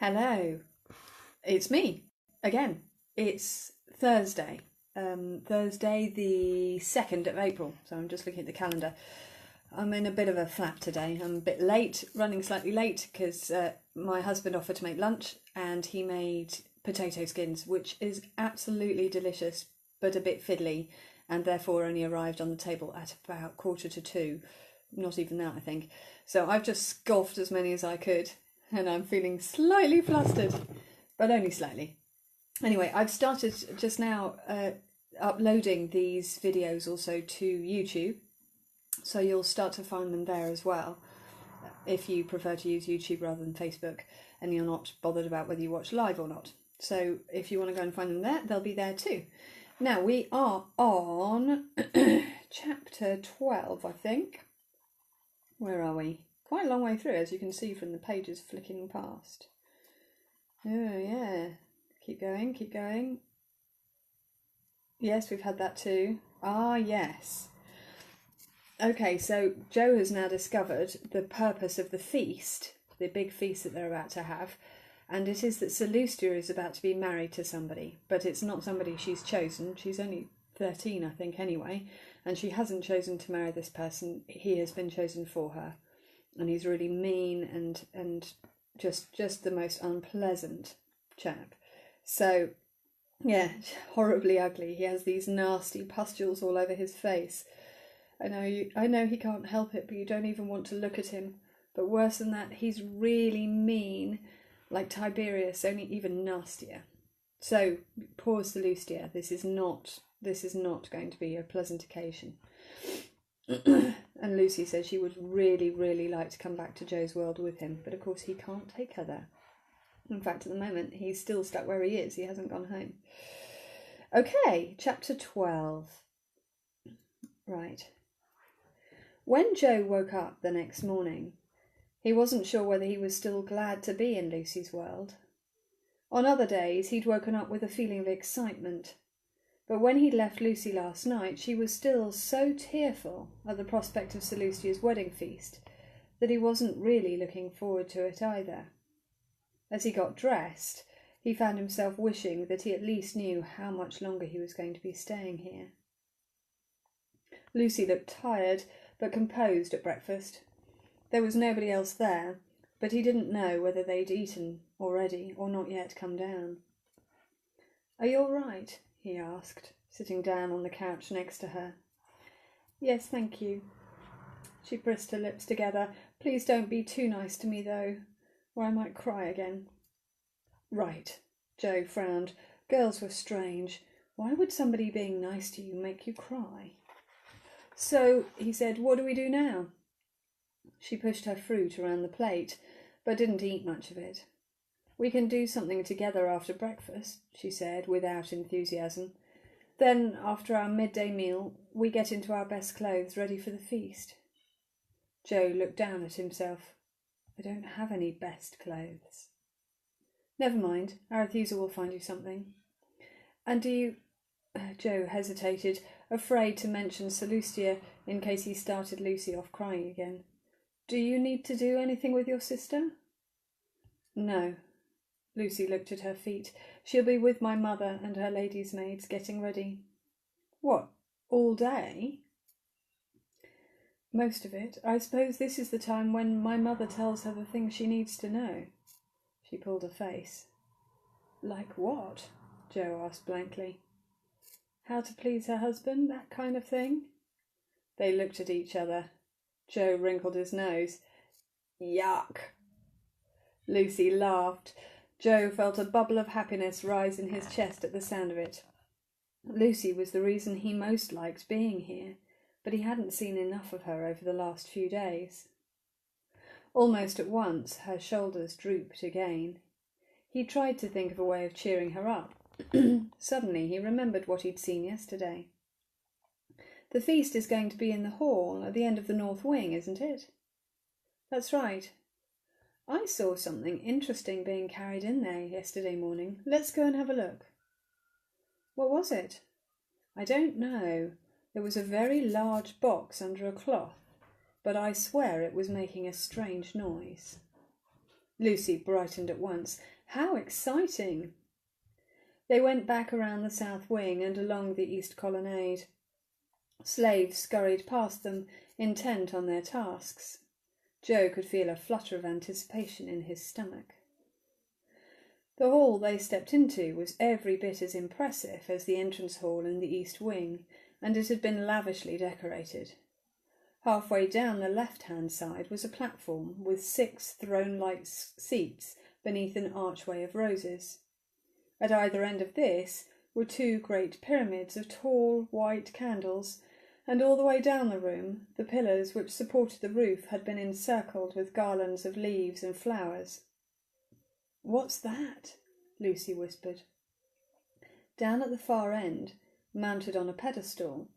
Hello, it's me again. It's Thursday, Thursday the 2nd of April. So I'm just looking at the calendar. I'm in a bit of a flap today. I'm a bit late, running slightly late because my husband offered to make lunch and he made potato skins, which is absolutely delicious but a bit fiddly, and therefore only arrived on the table at about 1:45. Not even that, I think. So I've just scoffed as many as I could. And I'm feeling slightly flustered, but only slightly. Anyway, I've started just now uploading these videos also to YouTube, so you'll start to find them there as well, if you prefer to use YouTube rather than Facebook, and you're not bothered about whether you watch live or not. So if you want to go and find them there, they'll be there too. Now, we are on chapter 12, I think. Where are we? Quite a long way through, as you can see from the pages flicking past. Oh, yeah. Keep going, keep going. Yes, we've had that too. Ah, yes. Okay, so Joe has now discovered the purpose of the feast, the big feast that they're about to have, and it is that Celestia is about to be married to somebody, but it's not somebody she's chosen. She's only 13, I think, anyway, and she hasn't chosen to marry this person. He has been chosen for her. And he's really mean and just the most unpleasant chap. So, yeah, horribly ugly. He has these nasty pustules all over his face. I know he can't help it, but you don't even want to look at him. But worse than that, he's really mean, like Tiberius, only even nastier. So, poor Celestia, this is not going to be a pleasant occasion. And Lucy says she would really, really like to come back to Joe's world with him, but of course he can't take her there. In fact, at the moment, he's still stuck where he is. He hasn't gone home. Okay, chapter 12. Right. When Joe woke up the next morning, he wasn't sure whether he was still glad to be in Lucy's world. On other days, he'd woken up with a feeling of excitement. But when he left Lucy last night, she was still so tearful at the prospect of Celestia's wedding feast that he wasn't really looking forward to it either. As he got dressed, he found himself wishing that he at least knew how much longer he was going to be staying here. Lucy looked tired but composed at breakfast. There was nobody else there, but he didn't know whether they'd eaten already or not yet come down. "Are you all right?" he asked, sitting down on the couch next to her. "Yes, thank you." She pressed her lips together. "Please don't be too nice to me, though, or I might cry again." "Right," Joe frowned. Girls were strange. Why would somebody being nice to you make you cry? "So," he said, "what do we do now?" She pushed her fruit around the plate, but didn't eat much of it. "We can do something together after breakfast," she said, without enthusiasm. "Then, after our midday meal, we get into our best clothes, ready for the feast." Joe looked down at himself. "I don't have any best clothes." "Never mind, Arethusa will find you something." "And do you—" Joe hesitated, afraid to mention Celestia in case he started Lucy off crying again. "Do you need to do anything with your sister?" "No." Lucy looked at her feet. "She'll be with my mother and her lady's maids getting ready." "What, all day?" "Most of it. I suppose this is the time when my mother tells her the things she needs to know." She pulled a face. "Like what?" Joe asked blankly. "How to please her husband, that kind of thing." They looked at each other. Joe wrinkled his nose. "Yuck." Lucy laughed. Joe felt a bubble of happiness rise in his chest at the sound of it. Lucy was the reason he most liked being here, but he hadn't seen enough of her over the last few days. Almost at once her shoulders drooped again. He tried to think of a way of cheering her up. Suddenly he remembered what he'd seen yesterday. "The feast is going to be in the hall at the end of the north wing, isn't it?" "That's right. I saw something interesting being carried in there yesterday morning. Let's go and have a look." "What was it?" "I don't know. There was a very large box under a cloth, but I swear it was making a strange noise." Lucy brightened at once. How exciting! They went back around the south wing and along the east colonnade. Slaves scurried past them, intent on their tasks. Joe could feel a flutter of anticipation in his stomach. The hall they stepped into was every bit as impressive as the entrance hall in the east wing, and it had been lavishly decorated. Halfway down the left-hand side was a platform with 6 throne-like seats beneath an archway of roses. At either end of this were 2 great pyramids of tall white candles, and all the way down the room the pillars which supported the roof had been encircled with garlands of leaves and flowers. "What's that?" Lucy whispered. Down at the far end, mounted on a pedestal,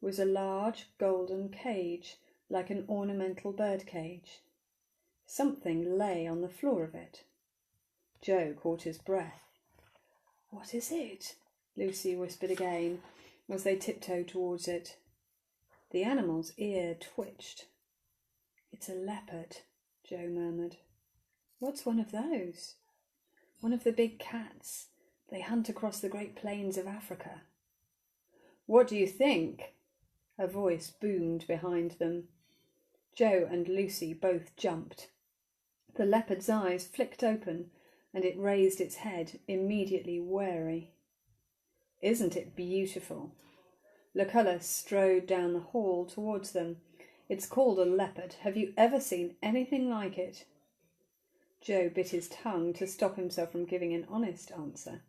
was a large golden cage, like an ornamental bird cage. Something lay on the floor of it. Joe caught his breath. "What is it?" Lucy whispered again, as they tiptoed towards it. The animal's ear twitched. "It's a leopard," Joe murmured. "What's one of those?" "One of the big cats. They hunt across the great plains of Africa." "What do you think?" A voice boomed behind them. Joe and Lucy both jumped. The leopard's eyes flicked open, and it raised its head, immediately wary. "Isn't it beautiful?" Lucullus strode down the hall towards them. "It's called a leopard. Have you ever seen anything like it?" Joe bit his tongue to stop himself from giving an honest answer.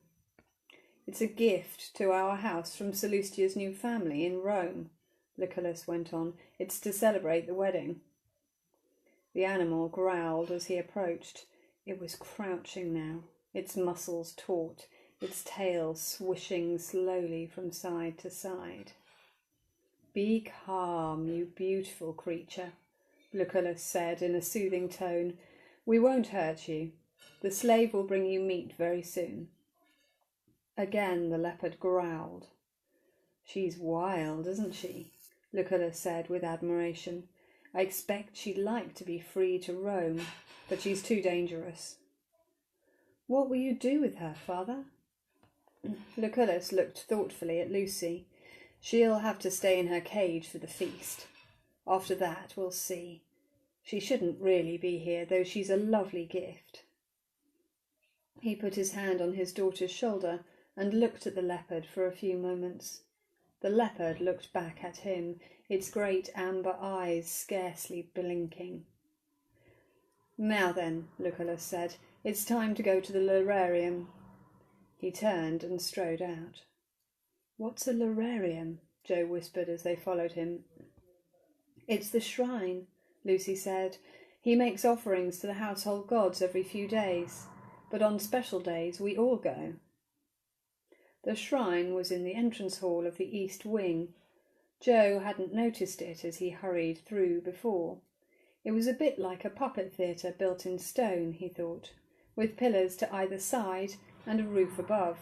"It's a gift to our house from Salustia's new family in Rome," Lucullus went on. "It's to celebrate the wedding." The animal growled as he approached. It was crouching now, its muscles taut, its tail swishing slowly from side to side. "Be calm, you beautiful creature," Lucullus said in a soothing tone. "We won't hurt you. The slave will bring you meat very soon." Again the leopard growled. "She's wild, isn't she?" Lucullus said with admiration. "I expect she'd like to be free to roam, but she's too dangerous." "What will you do with her, father?" Lucullus looked thoughtfully at Lucy. "She'll have to stay in her cage for the feast. After that, we'll see. She shouldn't really be here, though she's a lovely gift." He put his hand on his daughter's shoulder and looked at the leopard for a few moments. The leopard looked back at him, its great amber eyes scarcely blinking. "Now then," Lucullus said, "it's time to go to the lorarium." He turned and strode out. "What's a lorarium?" Joe whispered as they followed him. "It's the shrine," Lucy said. "He makes offerings to the household gods every few days, but on special days we all go." The shrine was in the entrance hall of the east wing. Joe hadn't noticed it as he hurried through before. It was a bit like a puppet theatre built in stone, he thought, with pillars to either side and a roof above.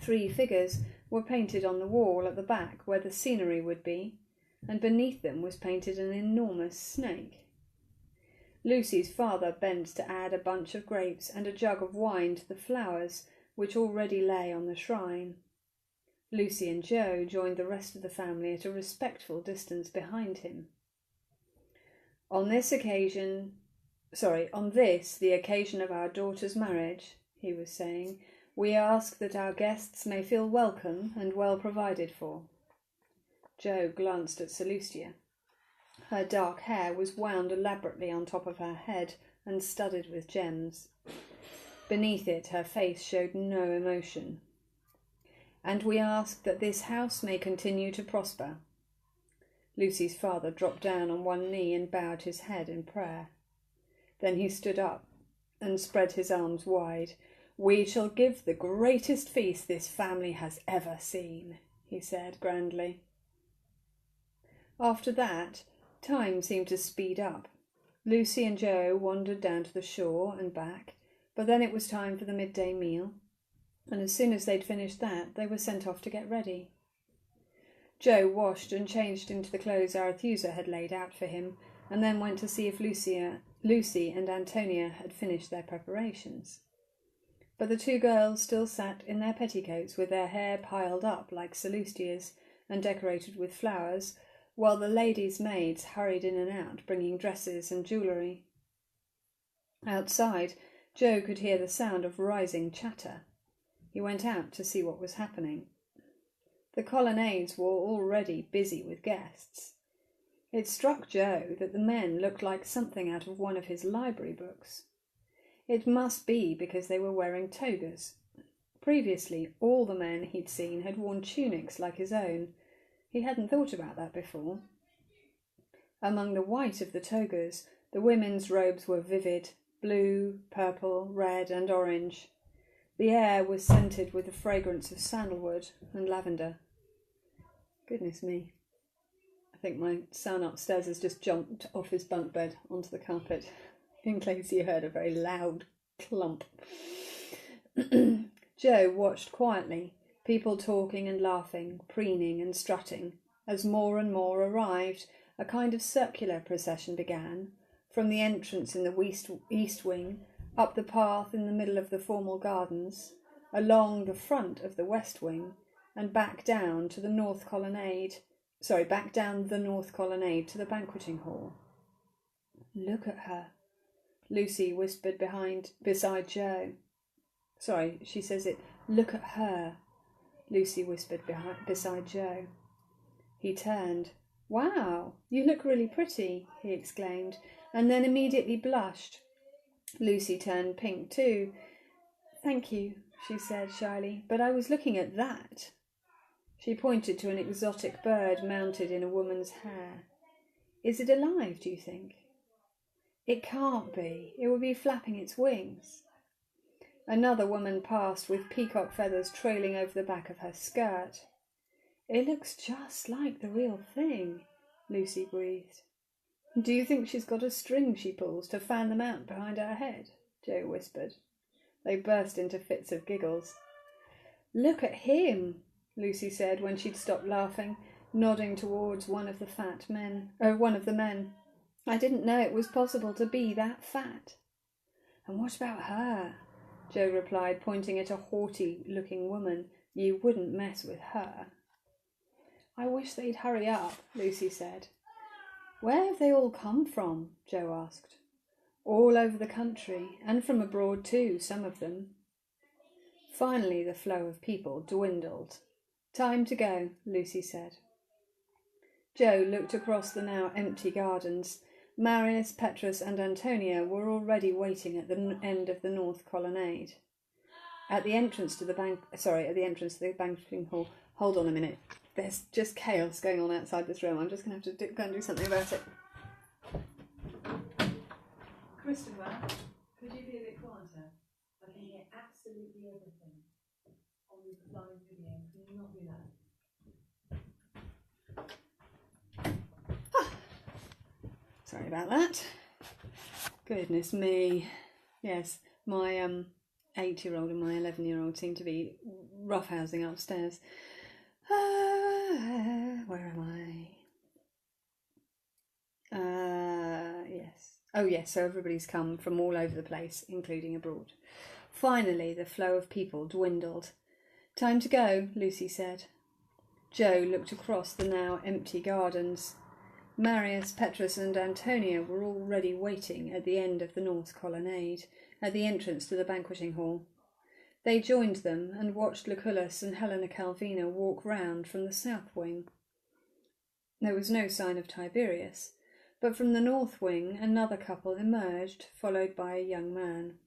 3 figures were painted on the wall at the back where the scenery would be, and beneath them was painted an enormous snake. Lucy's father bent to add a bunch of grapes and a jug of wine to the flowers which already lay on the shrine. Lucy and Joe joined the rest of the family at a respectful distance behind him. On this, the occasion of our daughter's marriage," he was saying, "we ask that our guests may feel welcome and well provided for." Joe glanced at Salustia. Her dark hair was wound elaborately on top of her head and studded with gems. Beneath it her face showed no emotion. "And we ask that this house may continue to prosper." Lucy's father dropped down on one knee and bowed his head in prayer. Then he stood up and spread his arms wide. "We shall give the greatest feast this family has ever seen," he said grandly. After that, time seemed to speed up. Lucy and Joe wandered down to the shore and back, but then it was time for the midday meal, and as soon as they'd finished that, they were sent off to get ready. Joe washed and changed into the clothes Arethusa had laid out for him, and then went to see if Lucy Lucy and Antonia had finished their preparations. But the two girls still sat in their petticoats with their hair piled up like Salustia's and decorated with flowers, while the ladies' maids hurried in and out, bringing dresses and jewellery. Outside, Joe could hear the sound of rising chatter. He went out to see what was happening. The colonnades were already busy with guests. It struck Joe that the men looked like something out of one of his library books. It must be because they were wearing togas. Previously, all the men he'd seen had worn tunics like his own. He hadn't thought about that before. Among the white of the togas, the women's robes were vivid, blue, purple, red and orange. The air was scented with the fragrance of sandalwood and lavender. Goodness me. I think my son upstairs has just jumped off his bunk bed onto the carpet, in case you heard a very loud clump. Joe watched quietly, people talking and laughing, preening and strutting. As more and more arrived, a kind of circular procession began, from the entrance in the east wing, up the path in the middle of the formal gardens, along the front of the west wing, and back down the north colonnade to the banqueting hall. "Look at her," Lucy whispered beside Joe. She says it. "Look at her," Lucy whispered beside Joe. He turned. "Wow, you look really pretty," he exclaimed, and then immediately blushed. Lucy turned pink too. "Thank you," she said shyly, "but I was looking at that." She pointed to an exotic bird mounted in a woman's hair. "Is it alive, do you think?" "It can't be. It would be flapping its wings." Another woman passed with peacock feathers trailing over the back of her skirt. "It looks just like the real thing," Lucy breathed. "Do you think she's got a string she pulls to fan them out behind her head?" Joe whispered. They burst into fits of giggles. "Look at him," Lucy said when she'd stopped laughing, nodding towards one of the men. "I didn't know it was possible to be that fat." "And what about her?" Joe replied, pointing at a haughty-looking woman. "You wouldn't mess with her." "I wish they'd hurry up," Lucy said. "Where have they all come from?" Joe asked. "All over the country, and from abroad too, some of them." Finally the flow of people dwindled. "Time to go," Lucy said. Joe looked across the now empty gardens. Marius, Petrus and Antonia were already waiting at the end of the north colonnade. At the entrance to the banqueting hall. Hold on a minute. There's just chaos going on outside this room. I'm just going to have to go and do something about it. Christopher, could you be a bit quieter? I can hear absolutely everything on the live video. Can you not do that? Sorry about that. Goodness me. Yes, my 8-year-old and my 11-year-old seem to be roughhousing upstairs. Where am I? Yes. Oh yes, so everybody's come from all over the place, including abroad. Finally, the flow of people dwindled. "Time to go," Lucy said. Joe looked across the now empty gardens. Marius, Petrus and Antonia were already waiting at the end of the north colonnade, at the entrance to the banqueting hall. They joined them and watched Lucullus and Helena Calvina walk round from the south wing. There was no sign of Tiberius, but from the north wing another couple emerged, followed by a young man.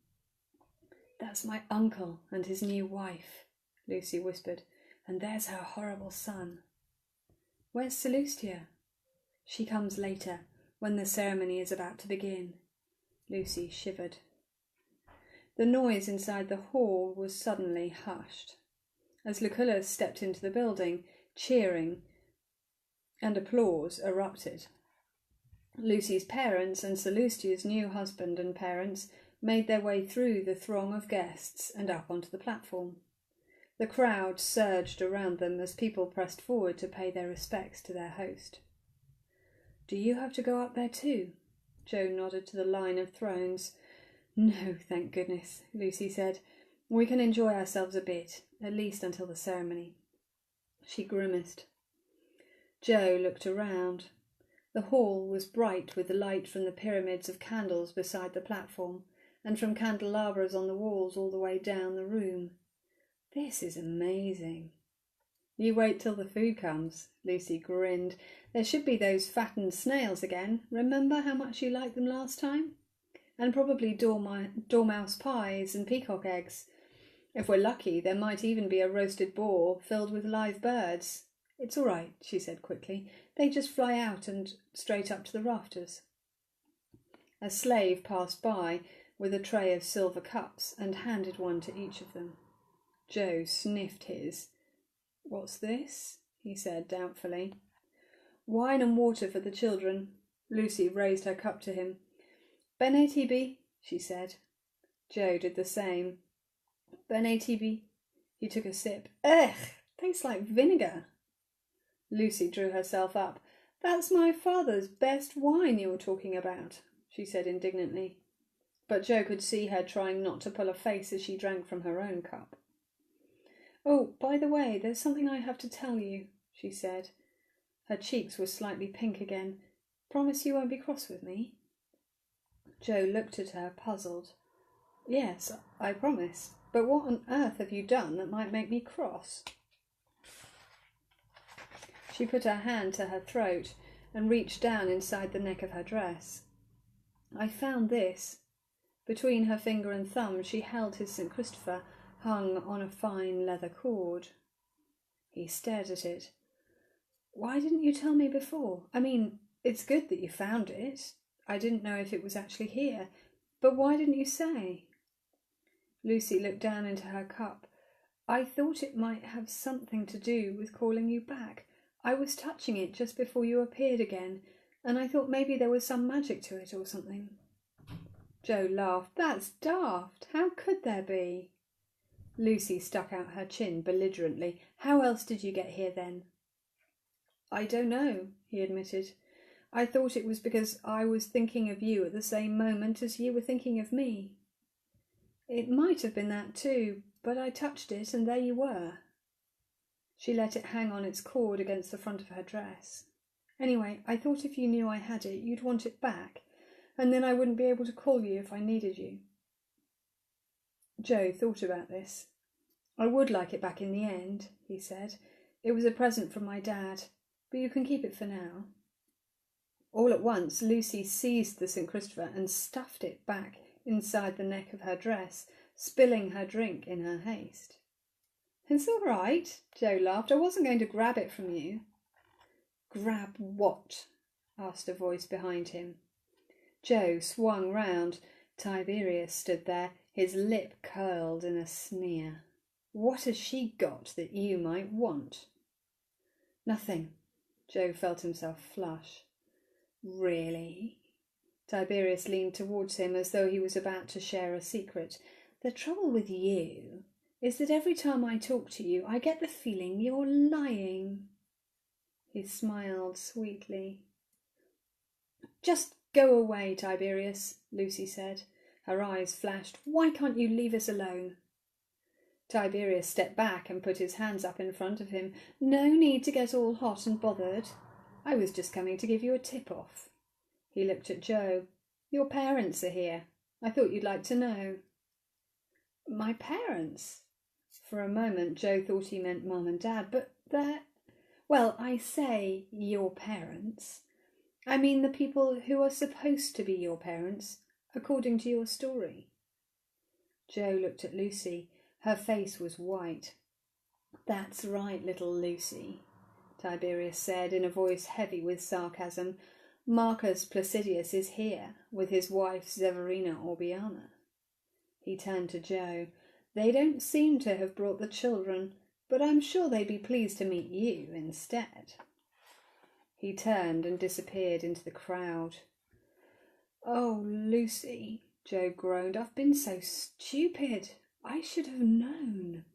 "That's my uncle and his new wife," Lucy whispered, "and there's her horrible son." "Where's Salustia?" "She comes later, when the ceremony is about to begin." Lucy shivered. The noise inside the hall was suddenly hushed. As Lucullus stepped into the building, cheering and applause erupted. Lucy's parents and Salustia's new husband and parents made their way through the throng of guests and up onto the platform. The crowd surged around them as people pressed forward to pay their respects to their host. "Do you have to go up there too?" Joe nodded to the line of thrones. No, thank goodness, Lucy said. We can enjoy ourselves a bit, at least until the ceremony. She grimaced. Joe looked around. The hall was bright with the light from the pyramids of candles beside the platform, and from candelabras on the walls all the way down the room. This is amazing. You wait till the food comes, Lucy grinned. There should be those fattened snails again. Remember how much you liked them last time? And probably dormouse pies and peacock eggs. If we're lucky, there might even be a roasted boar filled with live birds. It's all right, she said quickly. They just fly out and straight up to the rafters. A slave passed by with a tray of silver cups and handed one to each of them. Joe sniffed his. What's this? He said doubtfully. Wine and water for the children. Lucy raised her cup to him. Bene tibi, she said. Joe did the same. Bene tibi. He took a sip. Ugh, tastes like vinegar. Lucy drew herself up. That's my father's best wine you were talking about, she said indignantly. But Joe could see her trying not to pull a face as she drank from her own cup. Oh, by the way, there's something I have to tell you, she said. Her cheeks were slightly pink again. Promise you won't be cross with me? Joe looked at her, puzzled. Yes, I promise. But what on earth have you done that might make me cross? She put her hand to her throat and reached down inside the neck of her dress. I found this. Between her finger and thumb she held his St. Christopher, hung on a fine leather cord. He stared at it. Why didn't you tell me before? I mean, it's good that you found it. I didn't know if it was actually here. But why didn't you say? Lucy looked down into her cup. I thought it might have something to do with calling you back. I was touching it just before you appeared again, and I thought maybe there was some magic to it or something. Joe laughed. That's daft. How could there be? Lucy stuck out her chin belligerently. How else did you get here then? I don't know, he admitted. I thought it was because I was thinking of you at the same moment as you were thinking of me. It might have been that too, but I touched it and there you were. She let it hang on its cord against the front of her dress. Anyway, I thought if you knew I had it, you'd want it back, and then I wouldn't be able to call you if I needed you. Joe thought about this. I would like it back in the end, he said. It was a present from my dad, but you can keep it for now. All at once, Lucy seized the St. Christopher and stuffed it back inside the neck of her dress, spilling her drink in her haste. It's all right, Joe laughed. I wasn't going to grab it from you. Grab what? Asked a voice behind him. Joe swung round. Tiberius stood there, his lip curled in a sneer. What has she got that you might want? Nothing. Joe felt himself flush. Really? Tiberius leaned towards him as though he was about to share a secret. The trouble with you is that every time I talk to you, I get the feeling you're lying. He smiled sweetly. Just go away, Tiberius, Lucy said. Her eyes flashed. Why can't you leave us alone? Tiberius stepped back and put his hands up in front of him. No need to get all hot and bothered. I was just coming to give you a tip-off. He looked at Joe. Your parents are here. I thought you'd like to know. My parents? For a moment Joe thought he meant Mum and Dad, but they're... Well, I say your parents. I mean the people who are supposed to be your parents, according to your story. Joe looked at Lucy. Her face was white. That's right, little Lucy, Tiberius said in a voice heavy with sarcasm. Marcus Placidius is here, with his wife Severina Orbiana. He turned to Joe. They don't seem to have brought the children, but I'm sure they'd be pleased to meet you instead. He turned and disappeared into the crowd. Oh, Lucy, Joe groaned. I've been so stupid. I should have known.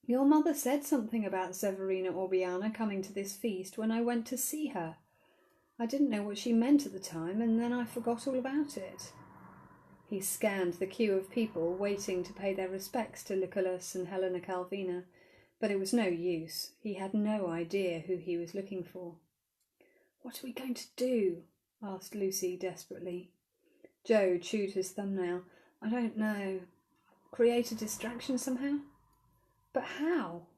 Your mother said something about Severina Orbiana coming to this feast when I went to see her. I didn't know what she meant at the time, and then I forgot all about it." He scanned the queue of people waiting to pay their respects to Lucullus and Helena Calvina, but it was no use. He had no idea who he was looking for. "What are we going to do?" asked Lucy desperately. Joe chewed his thumbnail. "I don't know. Create a distraction somehow?" "But how?"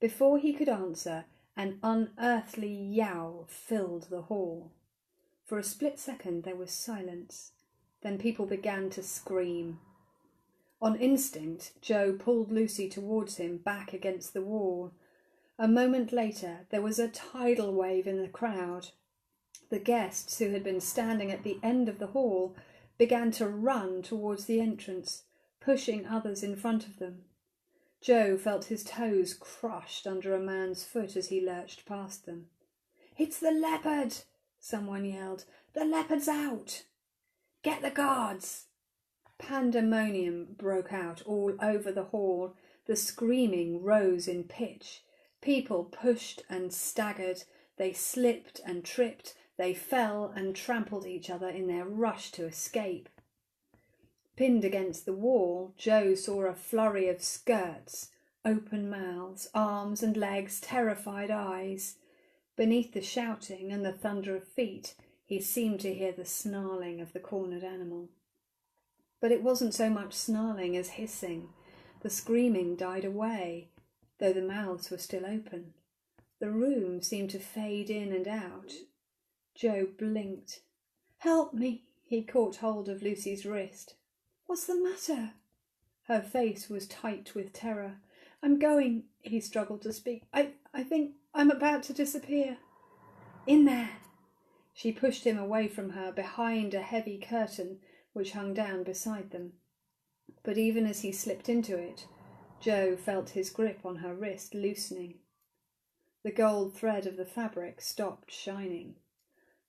Before he could answer, an unearthly yowl filled the hall. For a split second there was silence. Then people began to scream. On instinct, Joe pulled Lucy towards him, back against the wall. A moment later, there was a tidal wave in the crowd. The guests, who had been standing at the end of the hall, began to run towards the entrance, pushing others in front of them. Joe felt his toes crushed under a man's foot as he lurched past them. "It's the Leopard!" someone yelled. "The Leopard's out! Get the guards!" Pandemonium broke out all over the hall. The screaming rose in pitch. People pushed and staggered. They slipped and tripped. They fell and trampled each other in their rush to escape. Pinned against the wall, Joe saw a flurry of skirts, open mouths, arms and legs, terrified eyes. Beneath the shouting and the thunder of feet, he seemed to hear the snarling of the cornered animal. But it wasn't so much snarling as hissing. The screaming died away, though the mouths were still open. The room seemed to fade in and out. Joe blinked. "Help me!" He caught hold of Lucy's wrist. "What's the matter?" Her face was tight with terror. "I'm going," he struggled to speak. I think I'm about to disappear." "In there!" She pushed him away from her, behind a heavy curtain which hung down beside them. But even as he slipped into it, Joe felt his grip on her wrist loosening. The gold thread of the fabric stopped shining.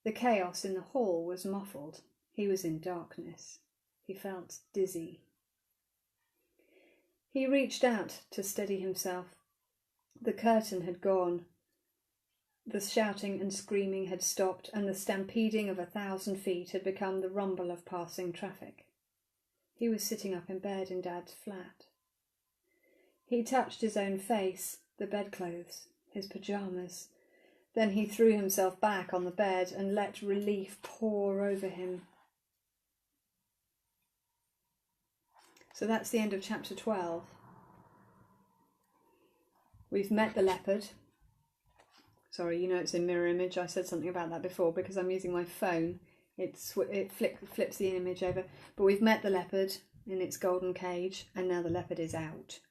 The chaos in the hall was muffled. He was in darkness. He felt dizzy. He reached out to steady himself. The curtain had gone. The shouting and screaming had stopped, and the stampeding of 1,000 feet had become the rumble of passing traffic. He was sitting up in bed in Dad's flat. He touched his own face, the bedclothes, his pyjamas. Then he threw himself back on the bed and let relief pour over him. So that's the end of chapter 12. We've met the leopard. Sorry, it's in mirror image. I said something about that before because I'm using my phone. It flips the image over. But we've met the leopard in its golden cage, and now the leopard is out.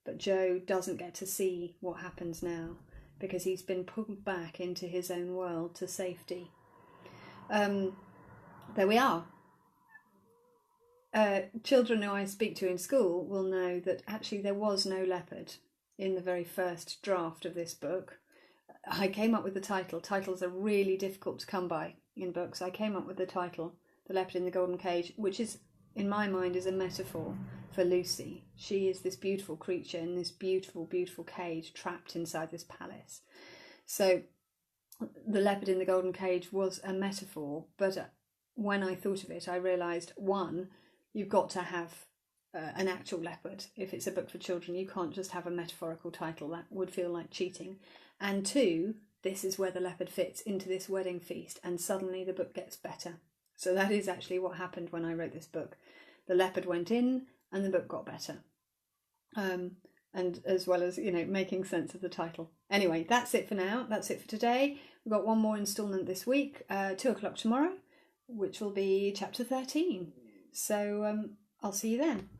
But Joe doesn't get to see what happens now because he's been pulled back into his own world to safety. There we are. Children who I speak to in school will know that actually there was no leopard in the very first draft of this book. I came up with the title. Titles are really difficult to come by in books. I came up with the title, The Leopard in the Golden Cage, which is, in my mind, is a metaphor for Lucy. She is this beautiful creature in this beautiful, beautiful cage trapped inside this palace. So The Leopard in the Golden Cage was a metaphor, but when I thought of it, I realised, one, you've got to have an actual leopard. If it's a book for children, you can't just have a metaphorical title. That would feel like cheating. And two, this is where the leopard fits into this wedding feast, and suddenly the book gets better. So that is actually what happened when I wrote this book. The leopard went in and the book got better. And as well as, making sense of the title. Anyway, that's it for now. That's it for today. We've got one more instalment this week, 2:00 tomorrow, which will be chapter 13. So I'll see you then.